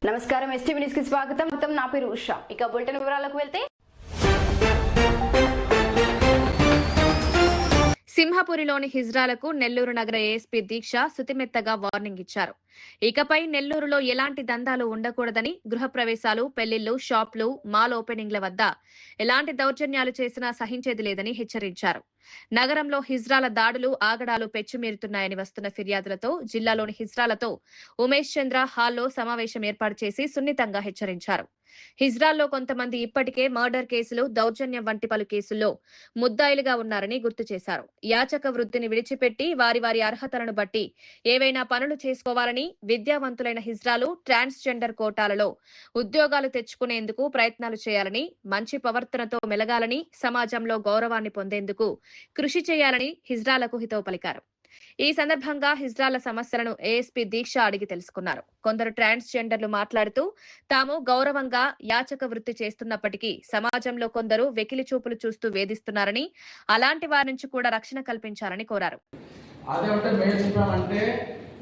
నమస్కారం STV news కి స్వాగతం. నా పేరు ఉషా. ఇక బులెటిన్ వివరాలకు వెళ్తే సింహపురిలోని హిజ్రాలకు నెల్లూరు నగర ఏఎస్పీ దీక్ష సుతిమెత్తగా వార్నింగ్ ఇచ్చారు. ఇకపై నెల్లూరులో ఎలాంటి దందాలు ఉండకూడదని, గృహప్రవేశాలు, పెళ్లిళ్లు, షాపులు, మాల్ ఓపెనింగ్ల వద్ద ఎలాంటి దౌర్జన్యాలు చేసినా సహించేది లేదని హెచ్చరించారు. నగరంలో హిజ్రాల దాడులు, ఆగడాలు పెచ్చుమీరుతున్నాయని వస్తున్న ఫిర్యాదులతో జిల్లాలోని హిజ్రాలతో ఉమేష్ చంద్ర హాల్లో సమావేశం ఏర్పాటు చేసి సున్నితంగా హెచ్చరించారు. హిజ్రాల్లో కొంతమంది ఇప్పటికే మర్డర్ కేసులు, దౌర్జన్యం వంటి పలు కేసుల్లో ముద్దాయిలుగా ఉన్నారని గుర్తు చేశారు. యాచక వృత్తిని విడిచిపెట్టి వారి వారి అర్హతలను బట్టి ఏవైనా పనులు చేసుకోవాలని, విద్యావంతులైన హిజ్రాలు ట్రాన్స్జెండర్ కోటాలలో ఉద్యోగాలు తెచ్చుకునేందుకు ప్రయత్నాలు చేయాలని, మంచి ప్రవర్తనతో మెలగాలని, సమాజంలో గౌరవాన్ని పొందేందుకు కృషి చేయాలని హిజ్రాలకు హితవు పలికారు. ఈ సందర్భంగా హిజ్రాల సమస్యలను ఏఎస్పీ దీక్ష అడిగి తెలుసుకున్నారు. కొందరు ట్రాన్స్జెండర్లు మాట్లాడుతూ తాము గౌరవంగా యాచక వృత్తి చేస్తున్నప్పటికీ సమాజంలో కొందరు వెకిలి చూపులు చూస్తూ వేధిస్తున్నారని, అలాంటి వారి నుంచి కూడా రక్షణ కల్పించాలని కోరారు.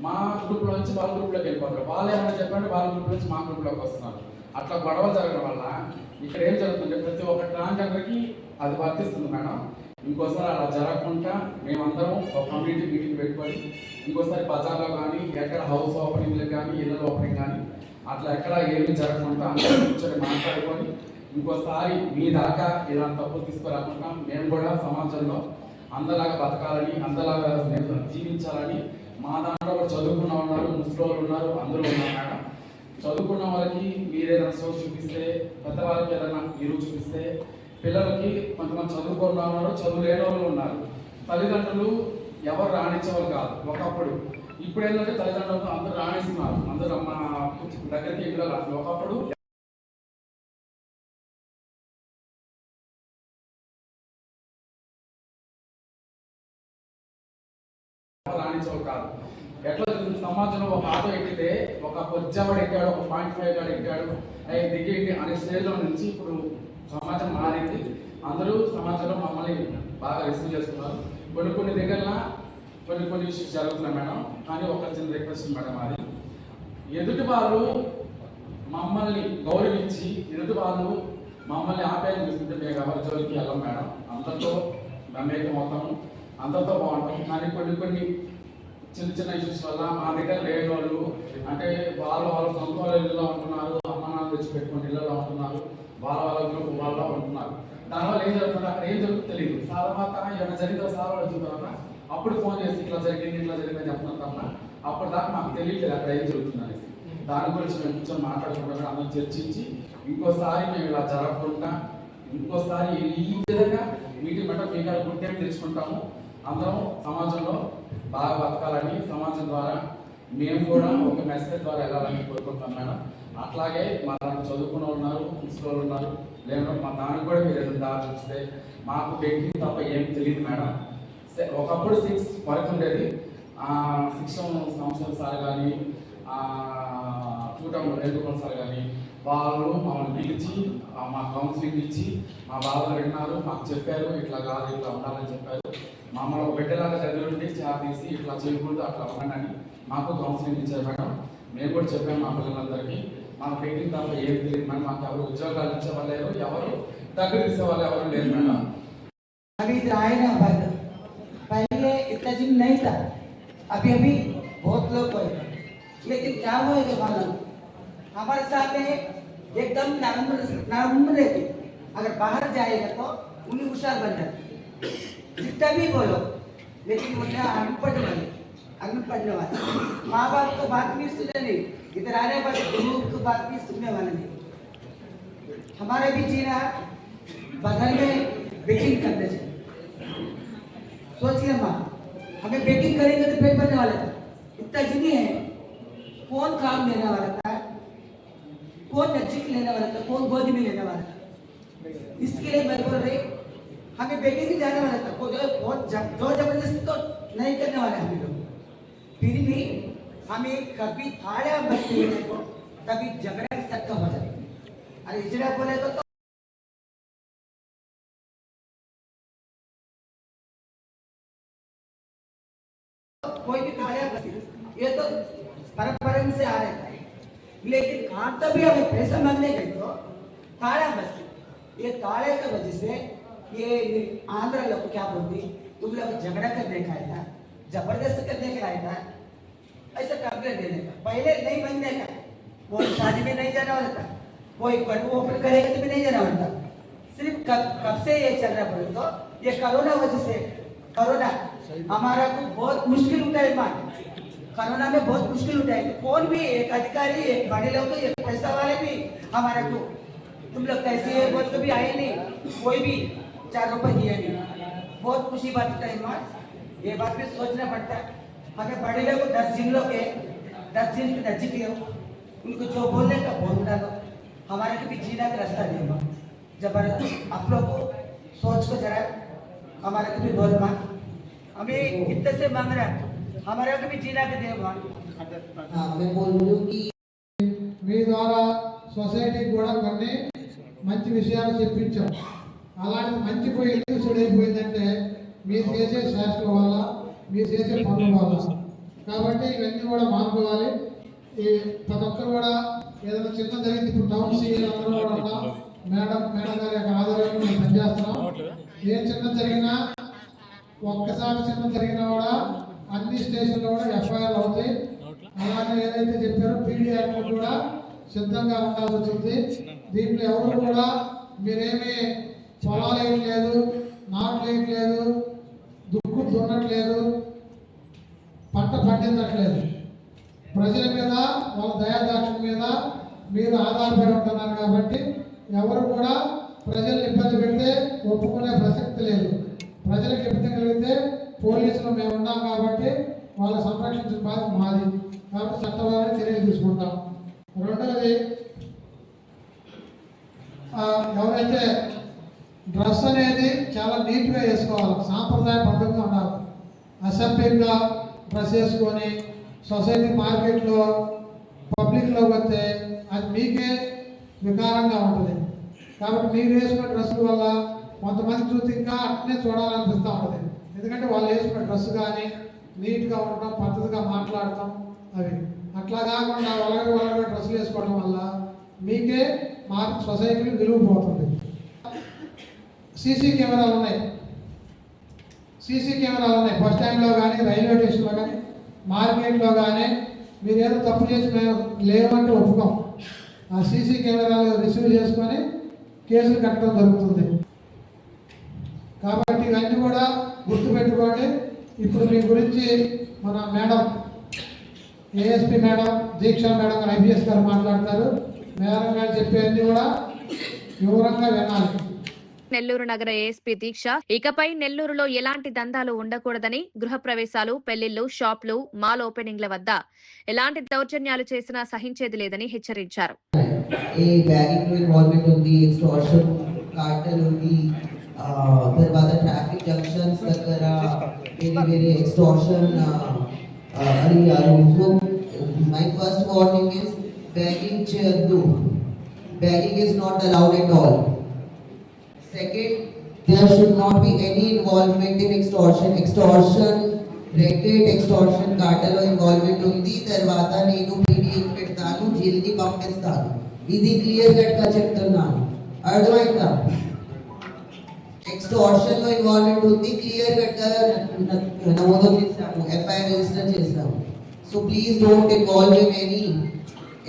మా గ్రూప్ లో నుంచి వాళ్ళ గ్రూప్ లోకి వెళ్ళిపోతారు. వాళ్ళు ఏమైనా చెప్పండి, వాళ్ళ గ్రూప్ నుంచి మా గ్రూప్ లోకి వస్తున్నారు. అట్లా గొడవ జరగడం వల్ల ఇక్కడ ఏం జరుగుతుంది, ప్రతి ఒక్క ట్రాన్స్జెండర్కి అది వర్తిస్తుంది మేడం. ఇంకోసారి అలా జరగకుండా మేమందరం ఒక కమ్యూనిటీ మీటింగ్ పెట్టుకొని ఇంకోసారి బజార్లో కానీ, ఎక్కడ హౌస్ ఓపెనింగ్లు కానీ, ఇళ్ళ ఓపెనింగ్ కానీ అట్లా ఎక్కడ ఏమి జరగకుండా అందరూ కూర్చొని మాట్లాడుకొని ఇంకోసారి మీ దాకా ఇలాంటి తప్పులు తీసుకురాకుండా మేము కూడా సమాజంలో అందలాగా బతకాలని, అందలాగా జీవించాలని. మా దాంట్లో కూడా చదువుకున్న ఉన్నారు, ముస్లింలు ఉన్నారు, అందరూ ఉన్నారు మేడం. చదువుకున్న వాళ్ళకి మీరేదైనా సోర్స్ చూపిస్తే, పెద్దవాళ్ళకి ఏదైనా మీరు చూపిస్తే, పిల్లలకి కొంతమంది చదువుకున్న ఉన్నారు, చదువు లేని వాళ్ళు ఉన్నారు. తల్లిదండ్రులు ఎవరు రాణించేవాళ్ళు కాదు ఒకప్పుడు. ఇప్పుడు ఏంటంటే తల్లిదండ్రులు అందరూ రాణిస్తున్నారు, అందరూ మా దగ్గరికి వెళ్ళాలి. ఒకప్పుడు రాణించేవాళ్ళు కాదు. ఎట్లా సమాజంలో ఒక ఆటో ఎక్కితే ఒక పొజ్జావాడు ఎక్కాడు, ఒక 0.5 గాడు ఎక్కాడు, దిగేంటి అనే స్టేజ్లో నుంచి ఇప్పుడు సమాజం మారింది. అందరూ సమాజంలో మమ్మల్ని బాగా రిసీవ్ చేస్తున్నారు. కొన్ని దగ్గర కొన్ని ఇష్యూస్ జరుగుతున్నాయి మేడం. కానీ ఒక చిన్న రిక్వెస్ట్ మేడం, అది ఎదుటి వాళ్ళు మమ్మల్ని గౌరవించి, ఎదుటి వాళ్ళు మమ్మల్ని ఆప్యాయం చూస్తుంటే మేము ఎవరి జోలికి వెళ్ళాం మేడం. అందరితో మమేకం అవుతాము, అందరితో బాగుంటాం. కానీ కొన్ని చిన్న ఇష్యూస్ వల్ల మా దగ్గర లేని వాళ్ళు, అంటే వాళ్ళ సొంత వాళ్ళ ఇళ్ళలో ఉంటున్నారు, అమ్మ నాన్న తెచ్చి పెట్టుకుని ఇళ్ళలో ఉంటున్నారు, వాళ్ళ గ్రూప్ వాళ్ళలో ఉంటున్నారు. దానివల్ల ఏం జరుగుతుంది, అక్కడ ఏం జరుగుతుందో తెలియదు. తర్వాత ఏమైనా జరిగితే సార్ వాళ్ళు చూద్దామన్నా అప్పుడు ఫోన్ చేసి ఇట్లా జరిగిందని చెప్తున్నాం తప్ప అప్పుడు దాకా మాకు తెలియట్లేదు అక్కడ ఏం జరుగుతుంది అనేసి. దాని గురించి మేము కూర్చొని మాట్లాడుకుంటాం, అందరం చర్చించి ఇంకోసారి మేము ఇలా జరగకుండా ఇంకోసారి ఈ విధంగా మీటింగ్ పెట్ట మీకు గుర్తింపు తెచ్చుకుంటాము. అందరం సమాజంలో బాగా బతకాలని, సమాజం ద్వారా మేము కూడా ఒక మెసేజ్ ద్వారా వెళ్ళాలని కోరుకుంటున్నాం మేడం. అట్లాగే మా దాంట్లో చదువుకున్న ఉన్నారు, ముస్లింలు ఉన్నారు, లేదా మా దానికి కూడా మీరు ఏదైనా దారి చూస్తే మాకు బెంకింగ్ తప్ప ఏం తెలియదు మేడం. ఒకప్పుడు 6 వరకు ఉండేది. 6 సంవత్సరాల సార్ కానీ, 2 సార్ కానీ వాళ్ళు మమ్మల్ని పిలిచి మా కౌన్సిలింగ్ ఇచ్చి మా బాధలు విన్నారు, మాకు చెప్పారు ఇట్లా కాదు ఇట్లా ఉండాలని చెప్పారు. మమ్మల్ని ఒక బిడ్డలాగా దగ్గర ఉండి తీసి ఇట్లా చేయకూడదు అట్లా ఉండండి మాకు కౌన్సిలింగ్ ఇచ్చారు మేడం. మేము కూడా చెప్పాము మా పిల్లలందరికీ మాకు పెయింటింగ్ తప్ప ఏం తెలియదు మేడం. మాకు ఎవరు ఉద్యోగాలు ఇచ్చేవాళ్ళు లేరు, ఎవరు దగ్గర తీసేవాళ్ళు ఎవరు లేరు మేడం. अभी इधर आए ना भाई, पहले इतना जिम नहीं था, अभी बहुत लोग हुए, लेकिन क्या हुआ है मालूम, हमारे साथ एकदम नामुमकिन रहती। अगर बाहर जाएगा तो उन्हें होशियार बन जाती, जितना भी बोलो, लेकिन उन्हें अनपढ़ पढ़ने वाले माँ बाप को बात भी सुने नहीं, इधर आने वाले गुरु को बात भी सुनने वाले नहीं। हमारे भी जीना बगल में बेकिंग करते थे, सोचिए माँ हमें बेकिंग करेंगे तो पेट भरने वाले था, इतना जिनी है। कौन काम लेने वाला था, कौन नजदीक लेने वाला था, कौन गोद में लेने वाला था। इसके लिए मैं बोल रही हमें बेकिंग ही जाने वाला था, जो जबरदस्ती तो नहीं करने वाले हम लोग। फिर भी हमें कभी थाड़ा बचते को कभी झगड़ा तक हो जाए। अरे इजरा बोले तो कोई भी थाड़ा, ये तो परंपरा से आ रहा है। लेकिन कहाँ तक भी हमें पैसा मांगने गए तो ताला बसते, ये ताले की वजह से ये आंध्र लोग क्या बोलती, तुम लोग झगड़ा करने का आया था, जबरदस्त करने का आया था, ऐसा कंप्लेंट देने का, पहले नहीं बनने का, वो शादी में नहीं जाना वाला था, कोई ओपन करेगा तो भी नहीं जाना वाला था। सिर्फ कब से ये चल रहा बोले तो ये कोरोना वजह से, कोरोना हमारा को बहुत मुश्किल उठाए मान, कोरोना में बहुत मुश्किल उठाए, कौन भी एक अधिकारी, एक बड़े लोग, एक पैसा वाले भी हमारा को तुम लोग कैसे है बोल तो भी आए नहीं, कोई भी 4 रुपए दिए नहीं, बहुत खुशी बात है मान, ये बात भी सोचना पड़ता है। हमें बड़े लोग 10 दिन लोग है, 10 दिन नजदीक हो, उनको जो बोलने का बोल डालो, हमारे को भी जीना का रास्ता नहीं। जबरदस्त आप लोग को सोच को जरा हमारे को भी बोल मान, हमें इतने से मांग रहा है, हमारे को भी जीना के दे मान। हाँ, मैं बोल रही हूँ कि మీ ద్వారా సొసైటీకి కూడా కొన్ని మంచి విషయాలు చెప్పించాం. అలాంటి మంచి పోయి ఎందుకు చెడైపోయిందంటే మీరు చేసే శాస్త్రం వల్ల, మీరు చేసే పనుల వల్ల. కాబట్టి ఇవన్నీ కూడా మానుకోవాలి. ఈ ప్రతి ఒక్కరు కూడా ఏదైనా చిన్న జరిగింది, ఇప్పుడు టౌన్ సీఎల్ అందరూ కూడా ఉన్నాం, మేడం గారి యొక్క ఆధ్వర్యంలో మేము పనిచేస్తున్నాం. ఏ చిన్న జరిగినా, ఒక్కసారి చిన్న జరిగినా కూడా అన్ని స్టేషన్లో కూడా ఎఫ్ఐఆర్ అవుతాయి. అలాగే ఏదైతే చెప్పారో పీడీ యాక్ట్ కూడా సిద్ధంగా ఉండాల్సి వచ్చింది. దీంట్లో ఎవరు కూడా మీరేమీ పొలాలు వేయట్లేదు, నాట్లు వేయట్లేదు, దుక్కు దున్నట్లేదు, పంట పండించట్లేదు. ప్రజల మీద, వాళ్ళ దయాదాక్షిణ మీద మీరు ఆధారపడి ఉంటున్నారు. కాబట్టి ఎవరు కూడా ప్రజల్ని ఇబ్బంది పెడితే ఒప్పుకునే ప్రసక్తి లేదు. ప్రజలకు ఇబ్బంది కలిగితే పోలీసులు మేము ఉన్నాం కాబట్టి వాళ్ళ సంరక్షించిన బాధ్యత మాది. కాబట్టి చట్టపరమైన చర్యలు తీసుకుంటాం. రెండవది, ఎవరైతే డ్రెస్ అనేది చాలా నీట్గా వేసుకోవాలి, సాంప్రదాయ పద్ధతిగా ఉండాలి. అసెంబ్లీగా డ్రెస్ వేసుకొని సొసైటీ మార్కెట్లో పబ్లిక్లోకి వస్తే అది మీకే వికారంగా ఉంటుంది. కాబట్టి మీరు వేసుకున్న డ్రెస్సుల వల్ల కొంతమంది చూస్తే ఇంకా అట్నే చూడాలనిపిస్తూ ఉంటుంది. ఎందుకంటే వాళ్ళు వేసుకున్న డ్రెస్ కానీ నీట్గా ఉండటం, పద్ధతిగా మాట్లాడటం, అవి అట్లా కాకుండా వలగ డ్రెస్సులు వేసుకోవడం వల్ల మీకే మా సొసైటీకి విలువ పోతుంది. సీసీ కెమెరాలు ఉన్నాయి బస్ స్టాండ్లో కానీ, రైల్వే స్టేషన్లో కానీ, మార్కెట్లో కానీ. మీరు ఏదో తప్పు చేసి మేము లేవంటే ఒప్పుకోం. ఆ సీసీ కెమెరాలు రిసీవ్ చేసుకొని కేసులు కట్టడం జరుగుతుంది. కాబట్టి ఇవన్నీ కూడా గుర్తుపెట్టుకోండి. ఇప్పుడు మీ గురించి మన మేడం, ఏఎస్పీ మేడం, దీక్ష మేడం, ఐపీఎస్ గారు మాట్లాడతారు. మేడం గారు చెప్పేవన్నీ కూడా వివరంగా వినాలి. నెల్లూరు నగర ఏఎస్పీ దీక్ష ఇకపై నెల్లూరులో ఎలాంటి దందాలు ఉండకూడదని, గృహప్రవేశాలు, పెళ్లిళ్లు, షాపులు, మాల్ ఓపెనింగ్ల వద్ద ఎలాంటి దౌర్జన్యాలు చేసినా సహించేది లేదని హెచ్చరించారు. తర్వాత ట్రాఫిక్ జంక్షన్స్ దగ్గర వేరే ఎక్స్టార్షన్ అడిగారు. So my first warning is begging చేయొద్దు. Begging is not allowed at all. Second, there should not be any involvement in extortion. Racket extortion cartel involvement ఉంది. తర్వాత నేను పీడీఎం పెడతాను, జైలుకి పంపిస్తాను. ఇది క్లియర్ కట్ గా చెప్తున్నాను. అర్థమైందా? ఎక్స్టార్షన్ లో ఇన్వాల్వ్మెంట్ ఉంది, క్లియర్ కట్ గా నమోదు చేస్తాము, ఎఫ్ఐఆర్ రిజిస్టర్ చేస్తాము. So please don't involve in any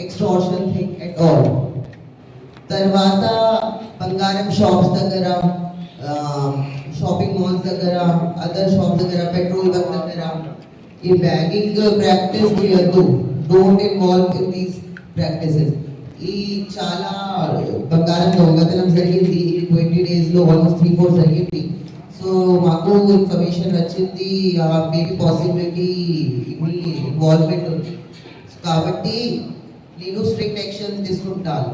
extortion thing at all. తర్వాత బంగారం షాప్స్ దగ్గర, షాపింగ్ మాల్స్ దగ్గర, అదర్ షాప్స్ దగ్గర, పెట్రోల్ బంక్ దగ్గర ఈ బ్యాగింగ్ ప్రాక్టీస్ చేయొద్దు. Don't involve in these practices. ఈ చాలా బంగారం దొంగతనం జరిగింది 20 days లో, ఆల్మోస్ట్ 3-4 జరిగింది. సో మాకు ఇన్ఫర్మేషన్ వచ్చింది, మేబీ పాసిబిలిటీ ఇన్వాల్వ్మెంట్ ఉంది. కాబట్టి నేను స్ట్రిక్ట్ యాక్షన్ తీసుకుంటాను.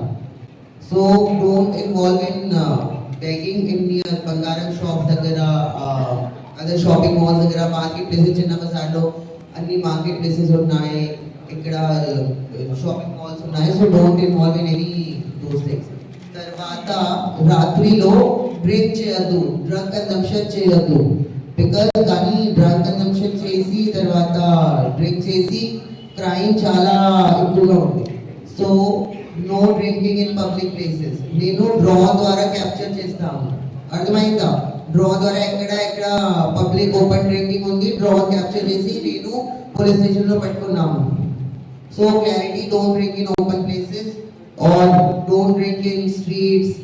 So don't involve in begging in బంగారం షాప్ దగ్గర, అదర్ షాపింగ్ మాల్స్ దగ్గర, మార్కెట్ ప్లేసెస్, చిన్న బజార్లో అన్ని మార్కెట్ ప్లేసెస్ ఉన్నాయి, ఇక్కడ షాపింగ్ మాల్స్ ఉన్నాయి. So don't involve in any those things. తర్వాత రాత్రిలో డ్రింక్ చేయొద్దు, డ్రగ్ కన్సంప్షన్ చేయొద్దు. బికాజ్ కానీ డ్రగ్ కన్సంప్షన్ చేసి తర్వాత డ్రింక్ చేసి క్రైమ్ చాలా ఎక్కువగా ఉంది. So no drinking in public places నేను డ్రా ద్వారా క్యాప్చర్ చేస్తాము. అర్థమైందా? డ్రా ద్వారా ఎక్కడ పబ్లిక్ ఓపెన్ డ్రింకింగ్ ఉంది డ్రా క్యాప్చర్ చేసి నేను పోలీస్ స్టేషన్ లో పెట్టుకున్నాము. So clarity, don't drink in open places or don't drink in streets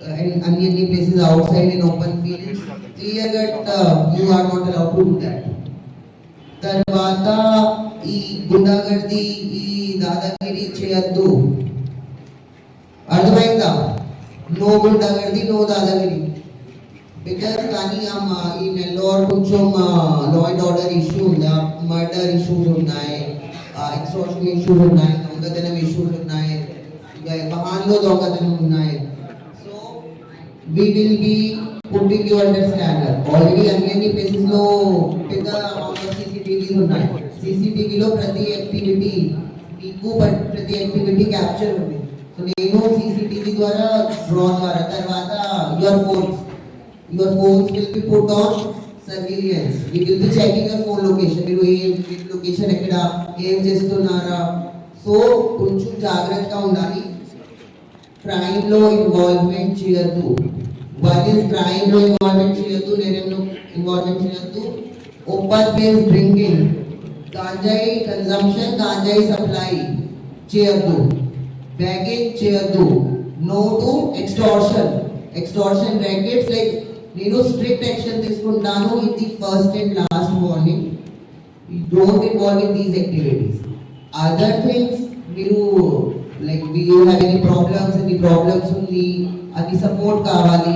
and any places outside in open fields. Clear that you are not allowed to do that. తర్వాత ఈ గుండాగర్ది ఈ దాదాగిరి చేయొద్దు. అర్థమైందా? నో గుండాగర్ది, no దాదాగిరి. బికాస్ కానీ ఈ నెల్లూరు కొంచెం లా అండ్ ఆర్డర్ ఇష్యూ ఉందా, మర్డర్ ఇష్యూస్ ఉన్నాయి, ఎక్స్ట్రాషన్ ఇష్యూస్ ఉన్నాయి, దొంగతనం ఇష్యూస్ ఉన్నాయి, మహాన్లో దొంగతనం ఉన్నాయి. We will be putting you under scanner. Already అన్ని ప్లేసెస్ లో పెద్ద CCTVs ఉన్నాయి. CCTV లో ప్రతి యాక్టివిటీ మీకు ప్రతి యాక్టివిటీ క్యాప్చర్ ఉంది. సో నేను CCTV ద్వారా డ్రా ద్వారా తర్వాత your phones will be put on surveillance. We will be checking your phone location. మీరు ఏ లొకేషన్ ఎక్కడ ఏం చేస్తున్నారా. సో కొంచెం జాగ్రత్తగా ఉండాలి. క్రైమ్ లో ఇన్వాల్వ్మెంట్ చేయొద్దు. వన్ ఇస్ క్రైమ్ లో ఇన్వాల్వ్మెంట్ చేయొద్దు, నేనేమో ఇన్వాల్వ్మెంట్ చేయొద్దు. ఓపెన్ ప్లేస్ డ్రింకింగ్, గాంజాయి కన్జంప్షన్, గాంజాయి సప్లై చేయొద్దు, బ్యాగింగ్ చేయొద్దు. No to extortion rackets. Like నేను స్ట్రిక్ట్ యాక్షన్ తీసుకుంటాను. ఇది first and last warning. Don't involve in these activities. Other things మీరు like we have any problems ఉంది, అది సపోర్ట్ కావాలి,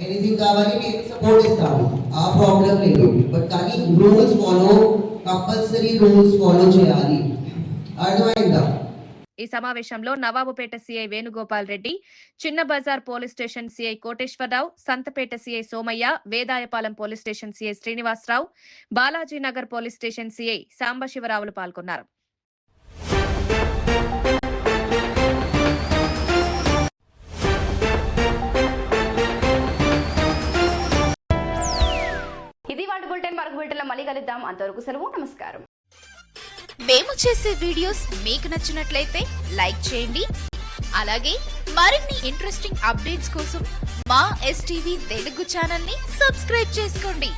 ఎనీథింగ్ కావాలి, నేను సపోర్ట్ ఇస్తాను, ఆ ప్రాబ్లం లేదు. బట్ కానీ rules follow, compulsory rules follow చేయాలి. అర్థమైందా? ఈ సమావేశంలో Nawabpet CI Venugopal Reddy, Chinna Bazaar police station CI Koteswararao, Santhapeta CI Somaiah, Vedayapalem police station CI Srinivasarao, Balajinagar police station CI సాంబశివరావులు పాల్గొన్నారు. ఇది వాటి బులెటిన్. మరొక బులెటిన్లో మళ్ళీ కలుద్దాం. అంతవరకు సెలవు, నమస్కారం. మేము చేసే వీడియోస్ మీకు నచ్చినట్లయితే లైక్ చేయండి. అలాగే మరిన్ని ఇంట్రెస్టింగ్ అప్డేట్స్ కోసం మా STV తెలుగు ఛానల్ ని సబ్స్క్రైబ్ చేసుకోండి.